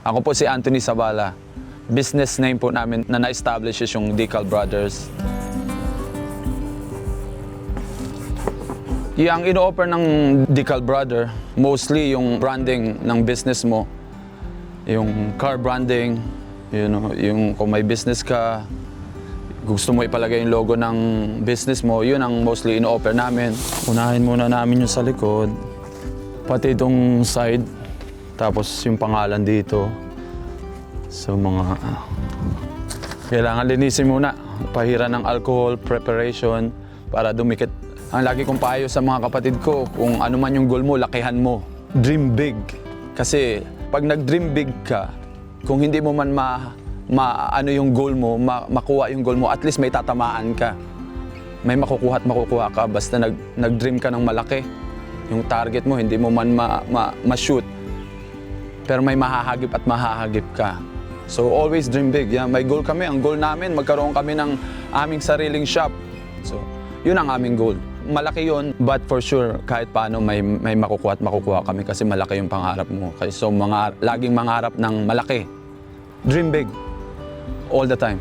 Ako po si Anthony Sabala. Business name po namin na na-establish is yung Decal Brothers. Yung ino-offer ng Decal Brother, mostly yung branding ng business mo. Yung car branding, yung kung may business ka, gusto mo ipalagay yung logo ng business mo, yun ang mostly ino-offer namin. Unahin muna namin yung sa likod, pati itong side, tapos yung pangalan dito. So mga kailangan linisin muna, pahira ng alcohol, preparation para dumikit. Ang lagi kong payo sa mga kapatid ko, kung ano man yung goal mo, lakihan mo. Dream big. Kasi pag nag-dream big ka, kung hindi mo man ano yung goal mo, makuha yung goal mo, at least may tatamaan ka. May makukuha at makukuha ka basta nag-dream ka ng malaki. Yung target mo, hindi mo man ma-shoot. Pero may mahahagip at mahahagip ka. So always dream big. Yeah, may goal kami. Ang goal namin, magkaroon kami ng aming sariling shop. So yun ang aming goal. Malaki yun, but for sure, kahit paano may makukuha at makukuha kami kasi malaki yung pangarap mo. So laging mangarap ng malaki. Dream big. All the time.